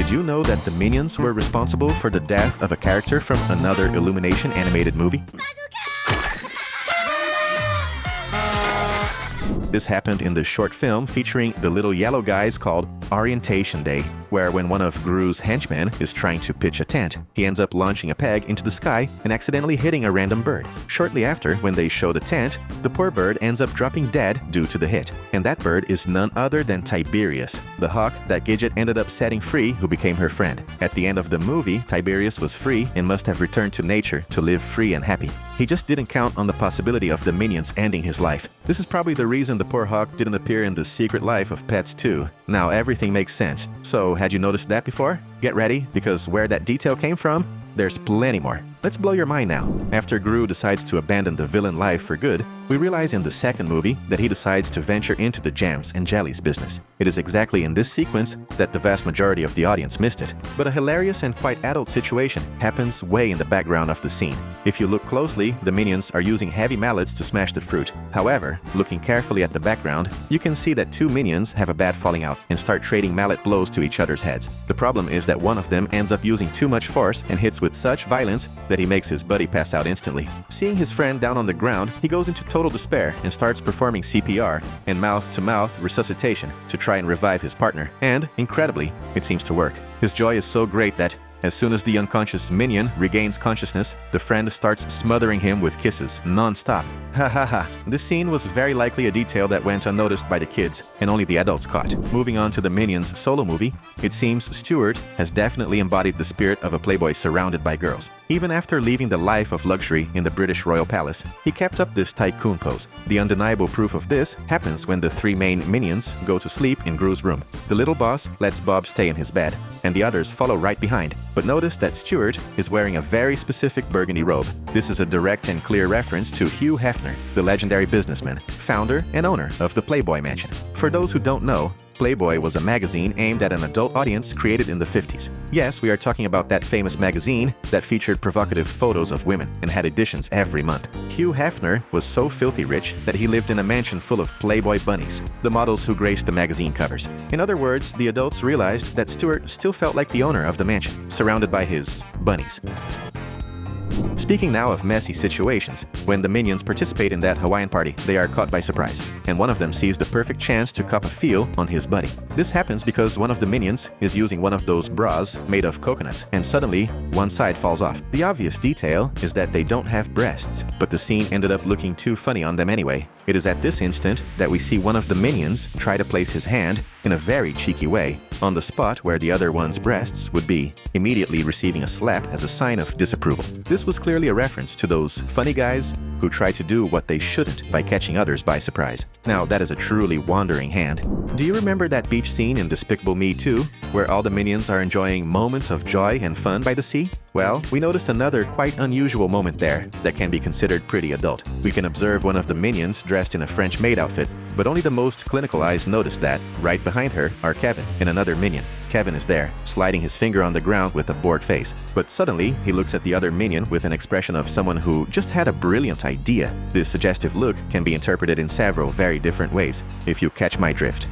did you know that the minions were responsible for the death of a character from another Illumination animated movie? This happened in the short film featuring the little yellow guys called Orientation Day, where when one of Gru's henchmen is trying to pitch a tent, he ends up launching a peg into the sky and accidentally hitting a random bird. Shortly after, when they show the tent, the poor bird ends up dropping dead due to the hit. And that bird is none other than Tiberius, the hawk that Gidget ended up setting free who became her friend. At the end of the movie, Tiberius was free and must have returned to nature to live free and happy. He just didn't count on the possibility of the minions ending his life. This is probably the reason the poor hawk didn't appear in The Secret Life of Pets 2. Now everything makes sense. So, had you noticed that before? Get ready, because where that detail came from, there's plenty more. Let's blow your mind now. After Gru decides to abandon the villain life for good, we realize in the second movie that he decides to venture into the jams and jellies business. It is exactly in this sequence that the vast majority of the audience missed it. But a hilarious and quite adult situation happens way in the background of the scene. If you look closely, the minions are using heavy mallets to smash the fruit. However, looking carefully at the background, you can see that two minions have a bad falling out and start trading mallet blows to each other's heads. The problem is that one of them ends up using too much force and hits with such violence that he makes his buddy pass out instantly. Seeing his friend down on the ground, he goes into total despair and starts performing CPR and mouth-to-mouth resuscitation to try and revive his partner. And, incredibly, it seems to work. His joy is so great that as soon as the unconscious minion regains consciousness, the friend starts smothering him with kisses non-stop. Ha ha ha. This scene was very likely a detail that went unnoticed by the kids, and only the adults caught. Moving on to the Minions solo movie, it seems Stuart has definitely embodied the spirit of a playboy surrounded by girls. Even after leaving the life of luxury in the British royal palace, he kept up this tycoon pose. The undeniable proof of this happens when the three main minions go to sleep in Gru's room. The little boss lets Bob stay in his bed, and the others follow right behind. But notice that Stuart is wearing a very specific burgundy robe. This is a direct and clear reference to Hugh Hefner, the legendary businessman, founder and owner of the Playboy Mansion. For those who don't know, Playboy was a magazine aimed at an adult audience created in the 50s. Yes, we are talking about that famous magazine that featured provocative photos of women and had editions every month. Hugh Hefner was so filthy rich that he lived in a mansion full of Playboy bunnies, the models who graced the magazine covers. In other words, the adults realized that Stuart still felt like the owner of the mansion, surrounded by his bunnies. Speaking now of messy situations, when the minions participate in that Hawaiian party, they are caught by surprise, and one of them sees the perfect chance to cop a feel on his buddy. This happens because one of the minions is using one of those bras made of coconuts, and suddenly, one side falls off. The obvious detail is that they don't have breasts, but the scene ended up looking too funny on them anyway. It is at this instant that we see one of the minions try to place his hand, in a very cheeky way, on the spot where the other one's breasts would be, immediately receiving a slap as a sign of disapproval. This was clearly a reference to those funny guys who try to do what they shouldn't by catching others by surprise. Now, that is a truly wandering hand. Do you remember that beach scene in Despicable Me 2, where all the minions are enjoying moments of joy and fun by the sea? Well, we noticed another quite unusual moment there that can be considered pretty adult. We can observe one of the minions dressed in a French maid outfit, but only the most clinical eyes notice that, right behind her are Kevin and another minion. Kevin is there, sliding his finger on the ground with a bored face. But suddenly, he looks at the other minion with an expression of someone who just had a brilliant idea. This suggestive look can be interpreted in several very different ways, if you catch my drift.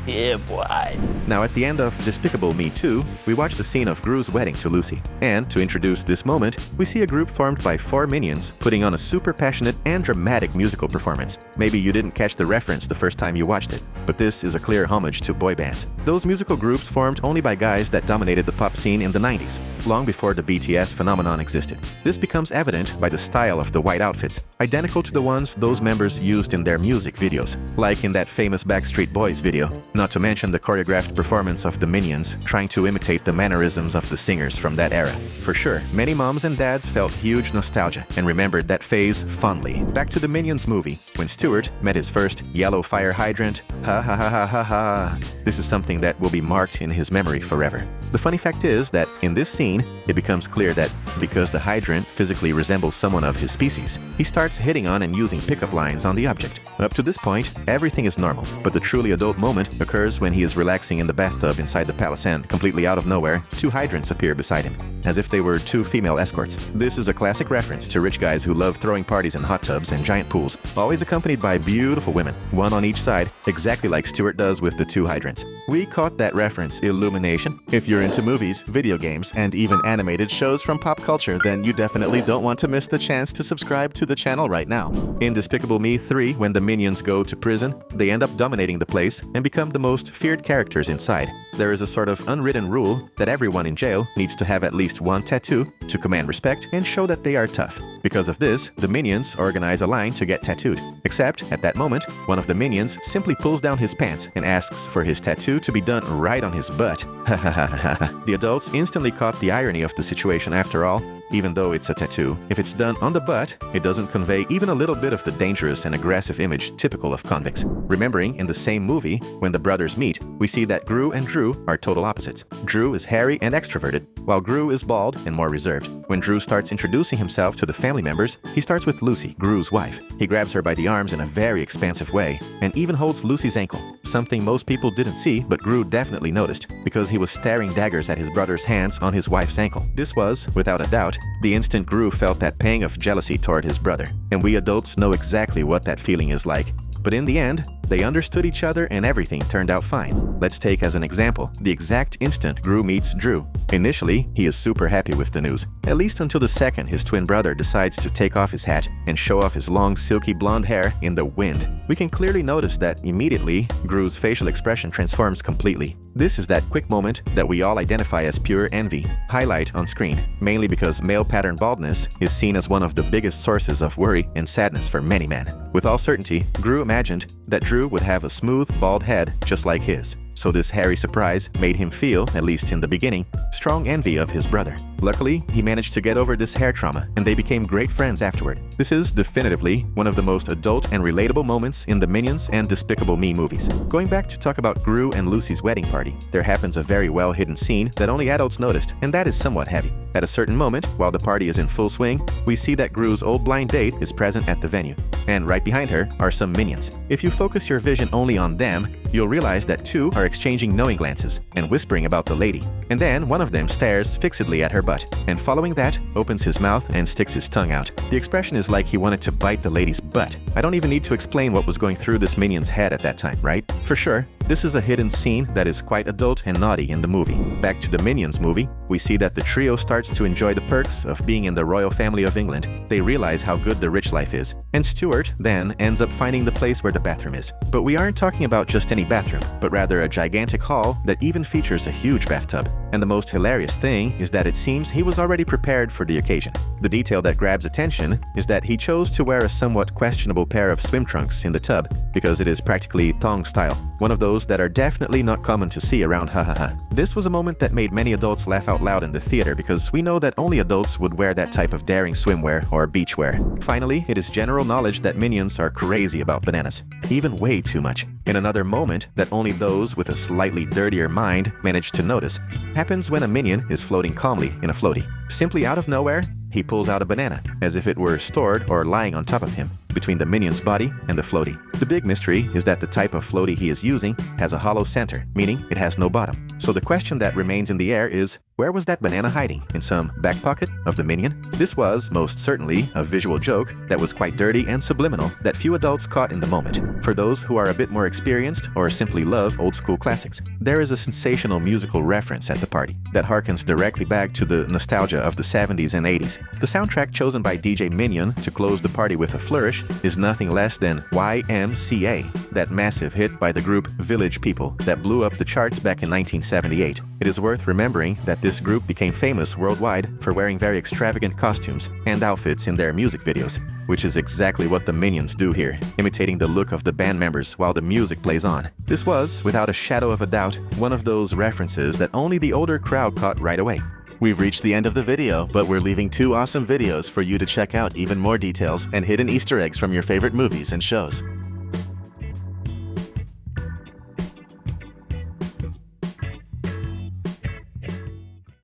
Yeah, boy. Now, at the end of Despicable Me 2, we watch the scene of Gru's wedding to Lucy. And to introduce this moment, we see a group formed by 4 minions putting on a super passionate and dramatic musical performance. Maybe you didn't catch the reference the first time you watched it, but this is a clear homage to boy bands. Those musical groups formed only by guys that dominated the pop scene in the 90s, long before the BTS phenomenon existed. This becomes evident by the style of the white outfits, identical to the ones those members used in their music videos, like in that famous Backstreet Boys video, not to mention the choreographed performance of the minions trying to imitate the mannerisms of the singers from that era. For sure, many moms and dads felt huge nostalgia and remembered that phase fondly. Back to the Minions movie, when Stuart met his first yellow fire hydrant. Ha ha ha ha ha ha. This is something that will be marked in his memory forever. The funny fact is that in this scene, it becomes clear that because the hydrant physically resembles someone of his species, he starts hitting on and using pickup lines on the object. Up to this point, everything is normal, but the truly adult moment occurs when he is relaxing in the bathtub inside the palace and, completely out of nowhere, 2 hydrants appear beside him. as if they were two female escorts. This is a classic reference to rich guys who love throwing parties in hot tubs and giant pools, always accompanied by beautiful women, one on each side, exactly like Stewart does with the two hydrants. We caught that reference, Illumination. If you're into movies, video games, and even animated shows from pop culture, then you definitely don't want to miss the chance to subscribe to the channel right now. In Despicable Me 3, when the minions go to prison, they end up dominating the place and become the most feared characters inside. There is a sort of unwritten rule that everyone in jail needs to have at least one tattoo to command respect and show that they are tough. Because of this, the minions organize a line to get tattooed. Except, at that moment, one of the minions simply pulls down his pants and asks for his tattoo to be done right on his butt. The adults instantly caught the irony of the situation after all. Even though it's a tattoo, if it's done on the butt, it doesn't convey even a little bit of the dangerous and aggressive image typical of convicts. Remembering, in the same movie, when the brothers meet, we see that Gru and Drew are total opposites. Drew is hairy and extroverted, while Gru is bald and more reserved. When Drew starts introducing himself to the family members, he starts with Lucy, Gru's wife. He grabs her by the arms in a very expansive way, and even holds Lucy's ankle, something most people didn't see, but Gru definitely noticed, because he was staring daggers at his brother's hands on his wife's ankle. This was, without a doubt, the instant Gru felt that pang of jealousy toward his brother. And we adults know exactly what that feeling is like. But in the end, they understood each other and everything turned out fine. Let's take as an example the exact instant Gru meets Drew. Initially, he is super happy with the news, at least until the second his twin brother decides to take off his hat and show off his long silky blonde hair in the wind. We can clearly notice that immediately, Gru's facial expression transforms completely. This is that quick moment that we all identify as pure envy, highlight on screen, mainly because male pattern baldness is seen as one of the biggest sources of worry and sadness for many men. With all certainty, Gru imagined that Drew would have a smooth, bald head just like his. So this hairy surprise made him feel, at least in the beginning, strong envy of his brother. Luckily, he managed to get over this hair trauma, and they became great friends afterward. This is definitively one of the most adult and relatable moments in the Minions and Despicable Me movies. Going back to talk about Gru and Lucy's wedding party, there happens a very well-hidden scene that only adults noticed, and that is somewhat heavy. At a certain moment, while the party is in full swing, we see that Gru's old blind date is present at the venue, and right behind her are some minions. If you focus your vision only on them, you'll realize that two are exchanging knowing glances and whispering about the lady. And then one of them stares fixedly at her butt, and following that, opens his mouth and sticks his tongue out. The expression is like he wanted to bite the lady's butt. I don't even need to explain what was going through this minion's head at that time, right? For sure, this is a hidden scene that is quite adult and naughty in the movie. Back to the Minions movie, we see that the trio starts to enjoy the perks of being in the royal family of England. They realize how good the rich life is, and Stewart then ends up finding the place where the bathroom is. But we aren't talking about just any bathroom, but rather a gigantic hall that even features a huge bathtub. And the most hilarious thing is that it seems he was already prepared for the occasion. The detail that grabs attention is that he chose to wear a somewhat questionable pair of swim trunks in the tub because it is practically thong style, one of those that are definitely not common to see around hahaha. This was a moment that made many adults laugh out loud in the theater because we know that only adults would wear that type of daring swimwear or beachwear. Finally, it is general knowledge that minions are crazy about bananas, even way too much. In another moment that only those with a slightly dirtier mind manage to notice, happens when a minion is floating calmly in a floaty. Simply out of nowhere, he pulls out a banana, as if it were stored or lying on top of him, between the minion's body and the floaty. The big mystery is that the type of floaty he is using has a hollow center, meaning it has no bottom. So the question that remains in the air is, where was that banana hiding? In some back pocket of the minion? This was, most certainly, a visual joke that was quite dirty and subliminal that few adults caught in the moment. For those who are a bit more experienced or simply love old school classics, there is a sensational musical reference at the party that harkens directly back to the nostalgia of the 70s and 80s. The soundtrack chosen by DJ Minion to close the party with a flourish is nothing less than YMCA, that massive hit by the group Village People that blew up the charts back in 1978. It is worth remembering that this group became famous worldwide for wearing very extravagant costumes and outfits in their music videos, which is exactly what the Minions do here, imitating the look of the band members while the music plays on. This was, without a shadow of a doubt, one of those references that only the older crowd caught right away. We've reached the end of the video, but we're leaving 2 awesome videos for you to check out even more details and hidden Easter eggs from your favorite movies and shows.